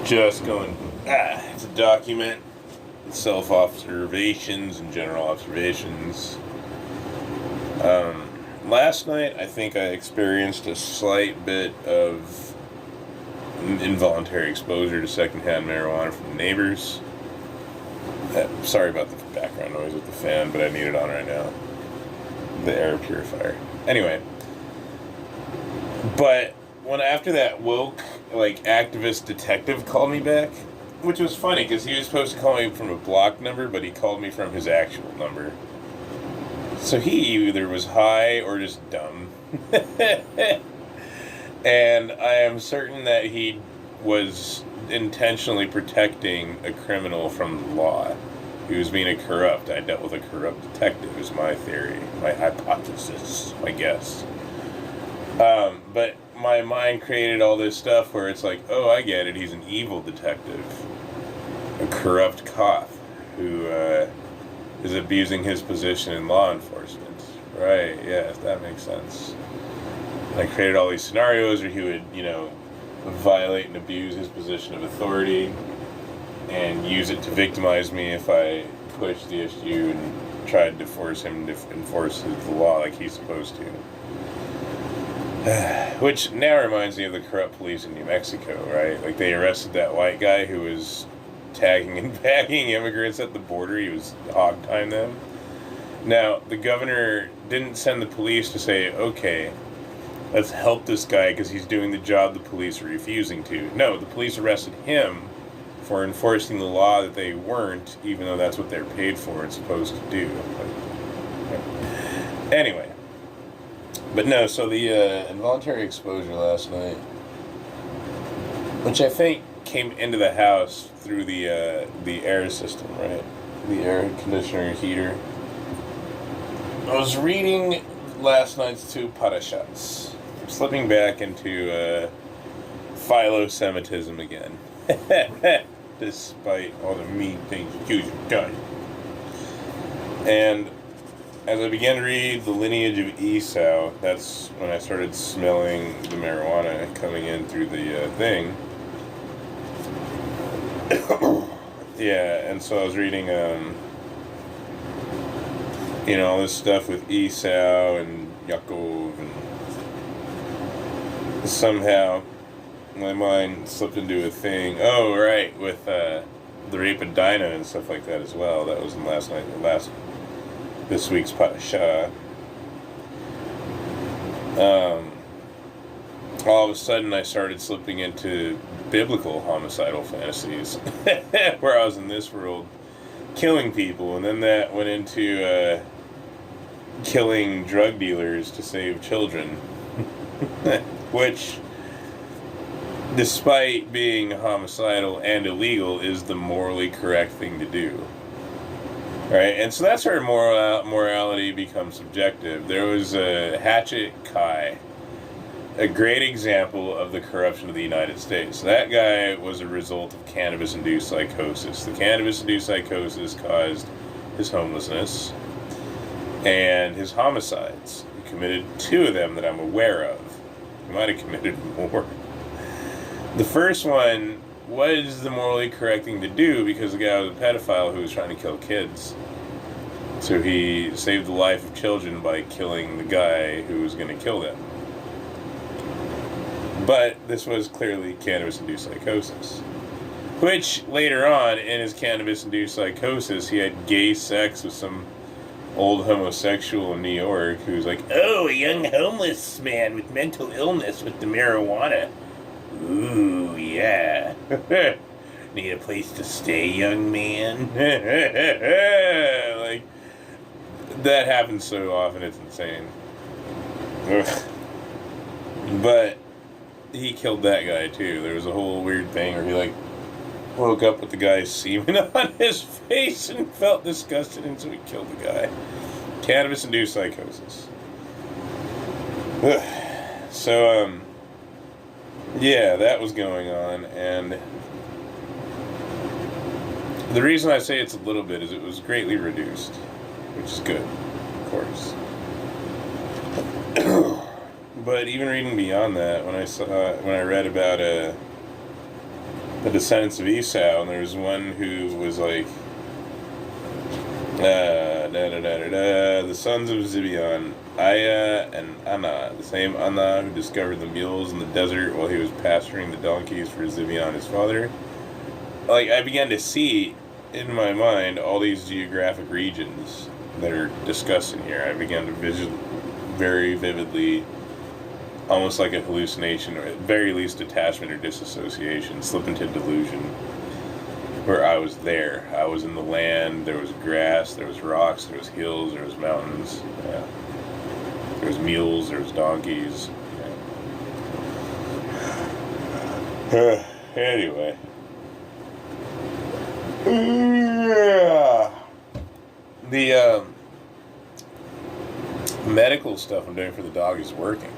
just going to document self-observations and general observations. Last night, I think I experienced a slight bit of involuntary exposure to secondhand marijuana from neighbors. Sorry about the background noise with the fan, but I need it on right now. The air purifier. Anyway. But when after that woke, activist detective called me back, which was funny because he was supposed to call me from a blocked number, but he called me from his actual number. So he either was high or just dumb. And I am certain that he was intentionally protecting a criminal from the law. He was being a corrupt. I dealt with a corrupt detective, is my theory, my hypothesis, I guess. But my mind created all this stuff where it's like, oh, I get it, he's an evil detective. A corrupt cop who is abusing his position in law enforcement. Right, yes, that makes sense. I created all these scenarios where he would, violate and abuse his position of authority and use it to victimize me if I pushed the issue and tried to force him to enforce the law like he's supposed to. Which now reminds me of the corrupt police in New Mexico, right? Like, they arrested that white guy who was tagging and bagging immigrants at the border. He was hog-tying them. Now, the governor didn't send the police to say, okay, let's help this guy because he's doing the job the police are refusing to. No, the police arrested him for enforcing the law that they weren't, even though that's what they're paid for and supposed to do. Anyway. But no, so the involuntary exposure last night, which I think came into the house through the air system, right? The air conditioner heater. I was reading last night's two parashas. I'm slipping back into philo-Semitism again. Despite all the mean things Jews have done. And as I began to read the lineage of Esau, that's when I started smelling the marijuana coming in through the thing. Yeah, and so I was reading, all this stuff with Esau and Yaakov, and somehow my mind slipped into a thing. Oh, right, with the rape of Dinah and stuff like that as well. That was in this week's parasha. All of a sudden I started slipping into biblical homicidal fantasies where I was in this world killing people, and then that went into killing drug dealers to save children. Which, despite being homicidal and illegal, is the morally correct thing to do. Right, and so that's where morality becomes subjective. There was Hatchet Kai, a great example of the corruption of the United States. That guy was a result of cannabis-induced psychosis. The cannabis-induced psychosis caused his homelessness and his homicides. He committed 2 of them that I'm aware of. He might have committed more. The first one was the morally correct thing to do because the guy was a pedophile who was trying to kill kids. So he saved the life of children by killing the guy who was going to kill them. But this was clearly cannabis-induced psychosis. Which, later on, in his cannabis-induced psychosis, he had gay sex with some old homosexual in New York who's like, oh, a young homeless man with mental illness with the marijuana. Ooh, yeah. Need a place to stay, young man? That happens so often, it's insane. Ugh. But he killed that guy, too. There was a whole weird thing where he, woke up with the guy's semen on his face and felt disgusted, and so he killed the guy. Cannabis-induced psychosis. Ugh. So, yeah, that was going on, and the reason I say it's a little bit is it was greatly reduced, which is good, of course. But even reading beyond that, when I read about the descendants of Esau, and there was one who was like, the sons of Zibeon, Aya and Anna, the same Anna who discovered the mules in the desert while he was pasturing the donkeys for Zibeon his father. Like, I began to see in my mind all these geographic regions that are discussed in here. I began to very vividly, almost like a hallucination, or at very least detachment or disassociation, slip into delusion, where I was there. I was in the land, there was grass, there was rocks, there was hills, there was mountains, yeah. There was mules, there was donkeys. Yeah. Anyway. The medical stuff I'm doing for the dog is working.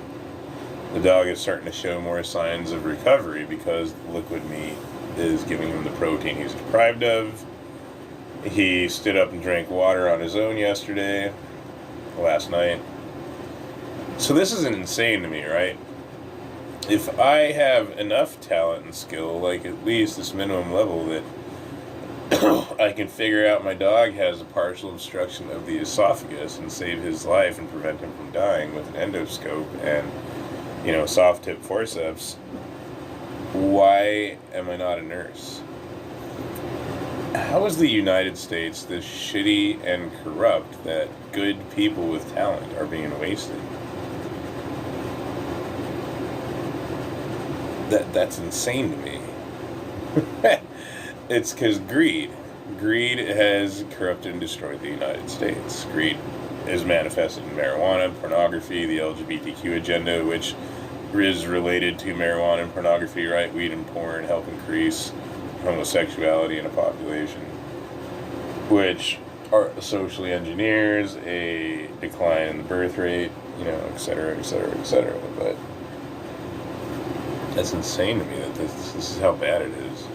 The dog is starting to show more signs of recovery because the liquid meat is giving him the protein he's deprived of. He stood up and drank water on his own last night. So this isn't insane to me, right? If I have enough talent and skill, like at least this minimum level, that I can figure out my dog has a partial obstruction of the esophagus and save his life and prevent him from dying with an endoscope and, soft tip forceps, why am I not a nurse? How is the United States this shitty and corrupt that good people with talent are being wasted? That's insane to me. It's because greed has corrupted and destroyed the United States. Greed is manifested in marijuana, pornography, the LGBTQ agenda, which is related to marijuana and pornography, right? Weed and porn help increase homosexuality in a population, which are socially engineers a decline in the birth rate, et cetera, et cetera, et cetera. But that's insane to me that this is how bad it is.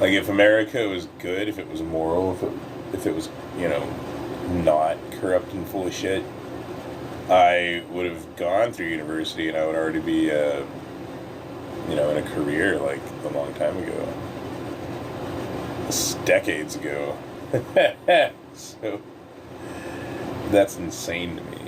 Like, if America was good, if it was moral, if it was, not corrupt and full of shit, I would have gone through university and I would already be, in a career like a long time ago. Decades ago. So, that's insane to me.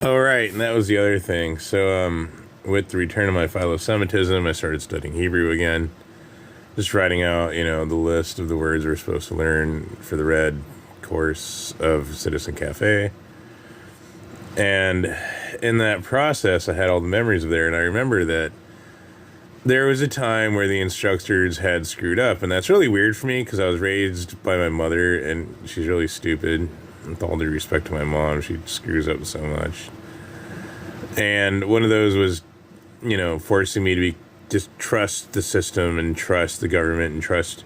Alright, and that was the other thing. So, with the return of my philo-Semitism, I started studying Hebrew again. Just writing out, the list of the words we're supposed to learn for the red course of Citizen Cafe. And in that process, I had all the memories of there, and I remember that there was a time where the instructors had screwed up, and that's really weird for me because I was raised by my mother, and she's really stupid. With all due respect to my mom, she screws up so much. And one of those was, forcing me to just trust the system and trust the government and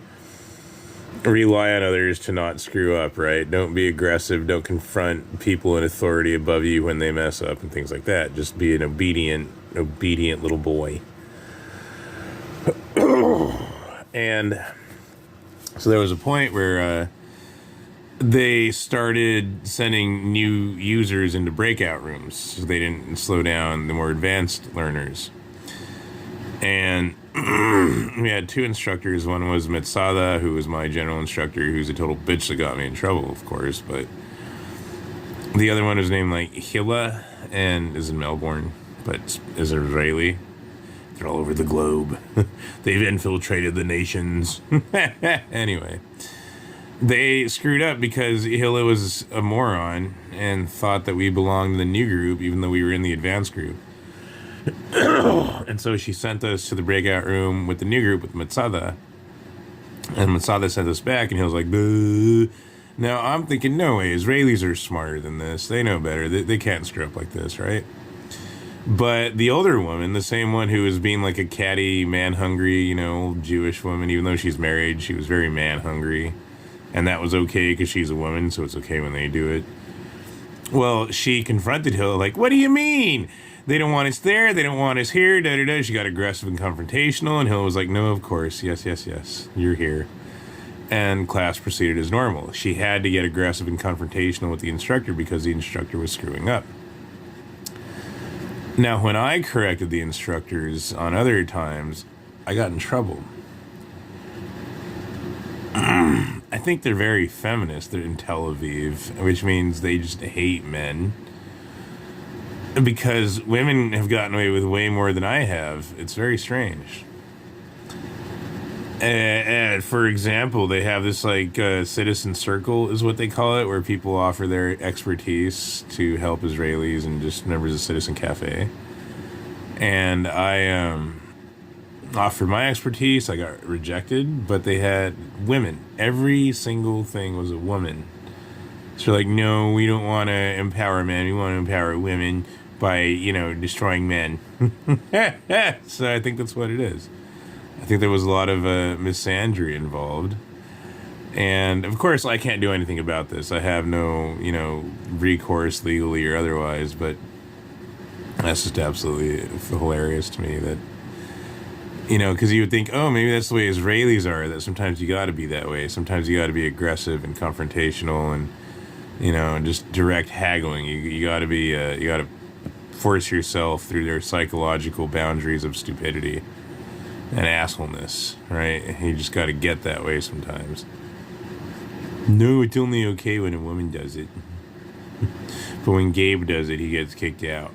rely on others to not screw up, right? Don't be aggressive. Don't confront people in authority above you when they mess up and things like that. Just be an obedient little boy. And so there was a point where they started sending new users into breakout rooms so they didn't slow down the more advanced learners. And we had two instructors. One was Mitsada, who was my general instructor, who's a total bitch that got me in trouble, of course. But the other one was named Hila and is in Melbourne, but is Israeli. They're all over the globe. They've infiltrated the nations. Anyway, they screwed up because Hila was a moron and thought that we belonged in the new group, even though we were in the advanced group. And so she sent us to the breakout room with the new group with Matsada. And Matsada sent us back, and he was like, "Boo." Now I'm thinking, no way, Israelis are smarter than this. They know better. They can't screw up like this, right? But the older woman, the same one who was being like a catty, man-hungry, Jewish woman, even though she's married, she was very man-hungry. And that was okay because she's a woman, so it's okay when they do it. Well, she confronted Hill like, "What do you mean? They don't want us there. They don't want us here. Da da da." She got aggressive and confrontational, and Hill was like, "No, of course. Yes. You're here." And class proceeded as normal. She had to get aggressive and confrontational with the instructor because the instructor was screwing up. Now, when I corrected the instructors on other times, I got in trouble. I think they're very feminist. They're in Tel Aviv, which means they just hate men. Because women have gotten away with way more than I have. It's very strange. And for example, they have this like citizen circle is what they call it, where people offer their expertise to help Israelis and just members of Citizen Cafe. And I offered my expertise. I got rejected, but they had women. Every single thing was a woman. So like, no, we don't want to empower men. We want to empower women by, destroying men. So I think that's what it is. I think there was a lot of misandry involved. And of course, I can't do anything about this. I have no, recourse legally or otherwise, but that's just absolutely hilarious to me that, because you would think, oh, maybe that's the way Israelis are, that sometimes you got to be that way. Sometimes you got to be aggressive and confrontational and, and just direct haggling. You got to be, you got to force yourself through their psychological boundaries of stupidity and assholeness, right? You just got to get that way sometimes. No, it's only okay when a woman does it. But when Gabe does it, he gets kicked out.